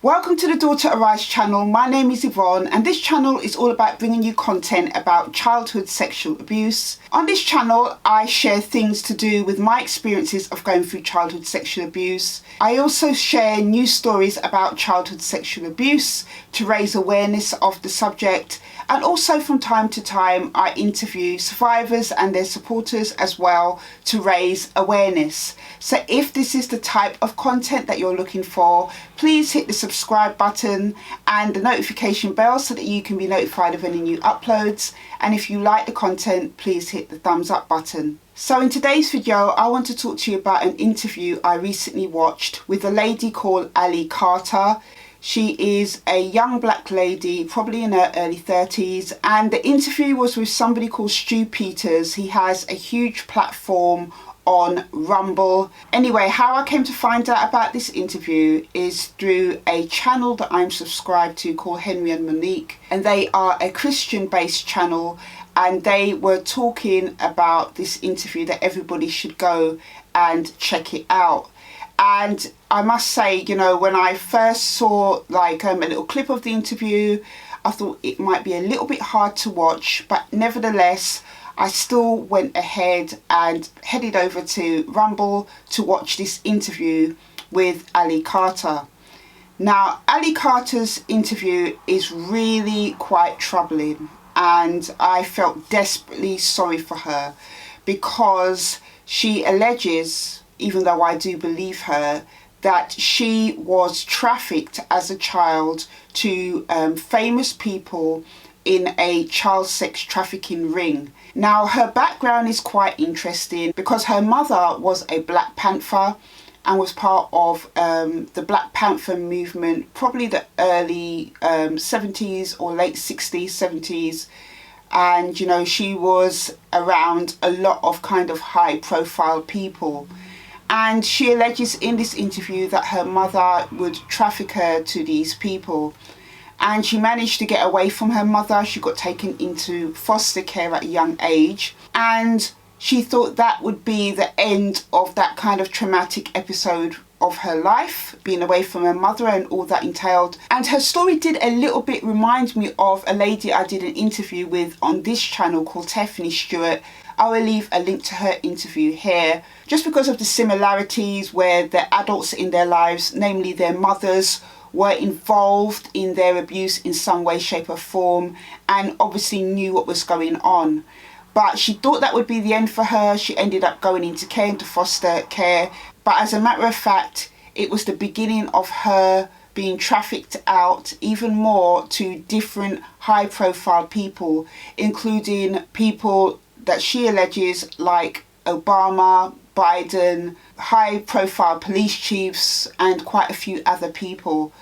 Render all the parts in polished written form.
Welcome to the Daughter Arise channel. My name is Yvonne and this channel is all about bringing you content about childhood sexual abuse. On this channel I share things to do with my experiences of going through childhood sexual abuse. I also share news stories about childhood sexual abuse to raise awareness of the subject, and also from time to time I interview survivors and their supporters as well to raise awareness. So if this is the type of content that you're looking for, please hit the subscribe button and the notification bell so that you can be notified of any new uploads. And if you like the content, please hit the thumbs up button. So in today's video, I want to talk to you about an interview I recently watched with a lady called Ali Carter. She is a young black lady, probably in her early 30s, and the interview was with somebody called Stu Peters. He has a huge platform on Rumble. Anyway, how I came to find out about this interview is through a channel that I'm subscribed to called Henry and Monique, and they are a Christian based channel, and they were talking about this interview that everybody should go and check it out. And I must say, you know, when I first saw like a little clip of the interview, I thought it might be a little bit hard to watch, but nevertheless I still went ahead and headed over to Rumble to watch this interview with Ali Carter. Now, Ali Carter's interview is really quite troubling, and I felt desperately sorry for her because she alleges, even though I do believe her, that she was trafficked as a child to famous people in a child sex trafficking ring. Now, her background is quite interesting because her mother was a Black Panther and was part of the Black Panther movement, probably the early 70s or late 60s, 70s. And, you know, she was around a lot of kind of high profile people. And she alleges in this interview that her mother would traffic her to these people. And she managed to get away from her mother. She got taken into foster care at a young age. And she thought that would be the end of that kind of traumatic episode of her life, being away from her mother and all that entailed. And her story did a little bit remind me of a lady I did an interview with on this channel called Tiffany Stewart. I will leave a link to her interview here, just because of the similarities where the adults in their lives, namely their mothers, were involved in their abuse in some way, shape or form, and obviously knew what was going on. But she thought that would be the end for her. She ended up going into care, into foster care. But as a matter of fact, it was the beginning of her being trafficked out even more to different high profile people, including people that she alleges like Obama, Biden, high profile police chiefs, and quite a few other people.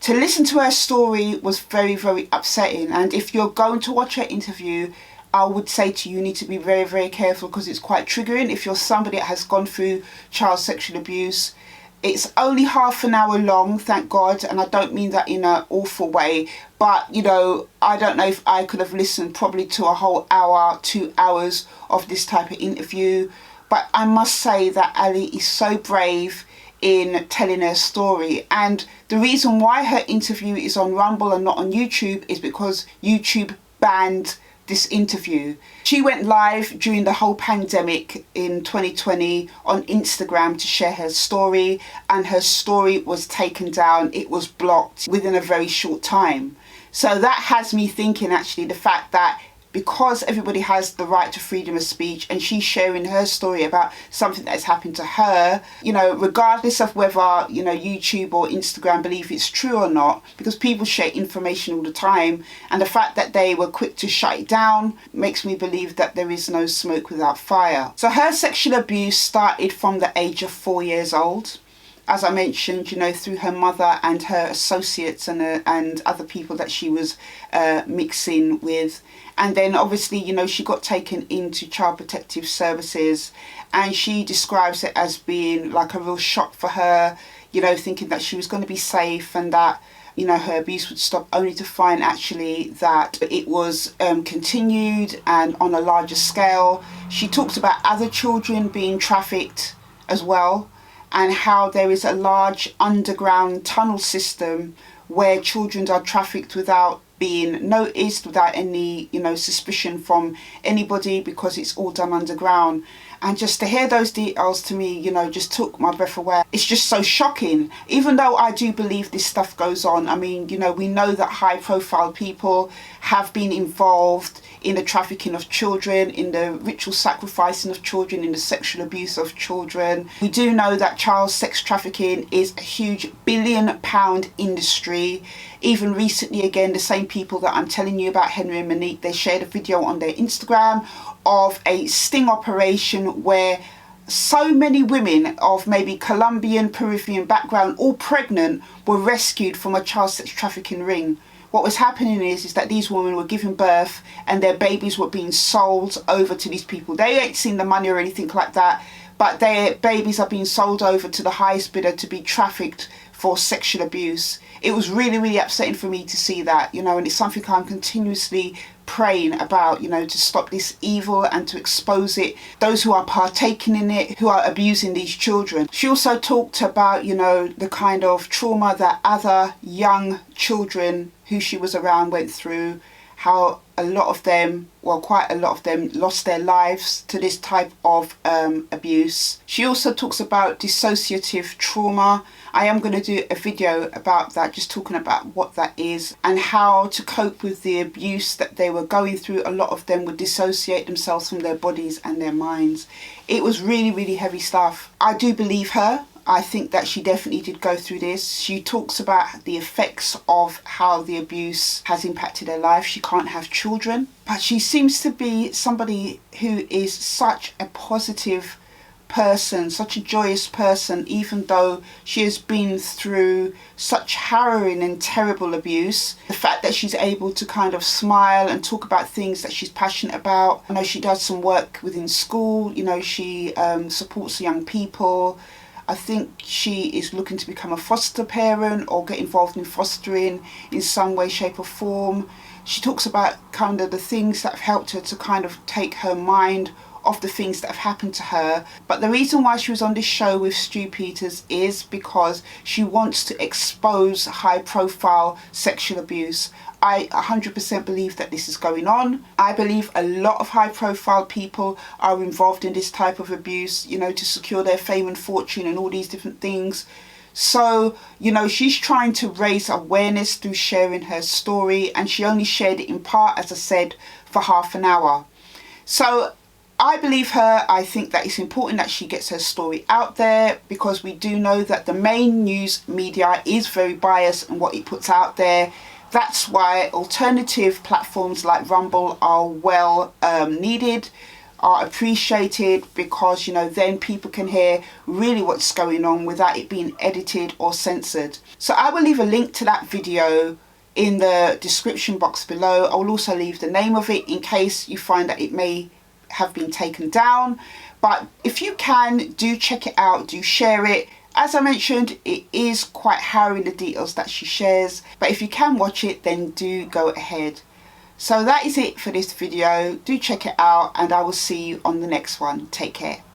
To listen to her story was very, very upsetting. And if you're going to watch her interview, I would say to you, you need to be very, very careful because it's quite triggering if you're somebody that has gone through child sexual abuse. It's only half an hour long, thank God, and I don't mean that in an awful way, but you know, I don't know if I could have listened probably to a whole hour, 2 hours of this type of interview. But I must say that Ali is so brave in telling her story, and the reason why her interview is on Rumble and not on YouTube is because YouTube banned this interview. She went live during the whole pandemic in 2020 on Instagram to share her story, and her story was taken down. It was blocked within a very short time. So that has me thinking, actually, the fact that because everybody has the right to freedom of speech and she's sharing her story about something that has happened to her, you know, regardless of whether, you know, YouTube or Instagram believe it's true or not, because people share information all the time, and the fact that they were quick to shut it down makes me believe that there is no smoke without fire. So her sexual abuse started from the age of 4 years old. As I mentioned, you know, through her mother and her associates and other people that she was mixing with. And then obviously, you know, she got taken into Child Protective Services, and she describes it as being like a real shock for her, you know, thinking that she was going to be safe and that, you know, her abuse would stop, only to find actually that it was continued and on a larger scale. She talks about other children being trafficked as well. and how there is a large underground tunnel system where children are trafficked without being noticed, without any, suspicion from anybody, because it's all done underground. And just to hear those details, to me, just took my breath away. It's just so shocking. Even though I do believe this stuff goes on, I mean, we know that high profile people have been involved in the trafficking of children, in the ritual sacrificing of children, in the sexual abuse of children. We do know that child sex trafficking is a huge billion-pound industry. Even recently, again, the same people that I'm telling you about, Henry and Monique, they shared a video on their Instagram of a sting operation where so many women of maybe Colombian, Peruvian background, all pregnant, were rescued from a child sex trafficking ring. What was happening is that these women were giving birth and their babies were being sold over to these people. They ain't seen the money or anything like that, but their babies are being sold over to the highest bidder to be trafficked for sexual abuse. It was really, really upsetting for me to see that, and it's something I'm continuously praying about, to stop this evil and to expose it, those who are partaking in it, who are abusing these children. She also talked about, the kind of trauma that other young children who she was around went through, how a lot of them, well, quite a lot of them lost their lives to this type of abuse. She also talks about dissociative trauma. I am going to do a video about that, just talking about what that is and how to cope with the abuse that they were going through. A lot of them would dissociate themselves from their bodies and their minds. It was really, really heavy stuff. I do believe her. I think that she definitely did go through this. She talks about the effects of how the abuse has impacted her life. She can't have children, but she seems to be somebody who is such a positive person, such a joyous person, even though she has been through such harrowing and terrible abuse. The fact that she's able to kind of smile and talk about things that she's passionate about. I know she does some work within school, she supports young people. I think she is looking to become a foster parent or get involved in fostering in some way, shape or form. She talks about kind of the things that have helped her to kind of take her mind off the things that have happened to her. But the reason why she was on this show with Stu Peters is because she wants to expose high profile sexual abuse. I 100% believe that this is going on. I believe a lot of high profile people are involved in this type of abuse, to secure their fame and fortune and all these different things. So, she's trying to raise awareness through sharing her story, and she only shared it in part, as I said, for half an hour. So I believe her. I think that it's important that she gets her story out there, because we do know that the main news media is very biased in what it puts out there. That's why alternative platforms like Rumble are well needed, are appreciated, because then people can hear really what's going on without it being edited or censored. So I will leave a link to that video in the description box below. I will also leave the name of it in case you find that it may have been taken down. But if you can, do check it out, do share it. As I mentioned, it is quite harrowing, the details that she shares, but if you can watch it, then do go ahead. So that is it for this video. Do check it out, and I will see you on the next one. Take care.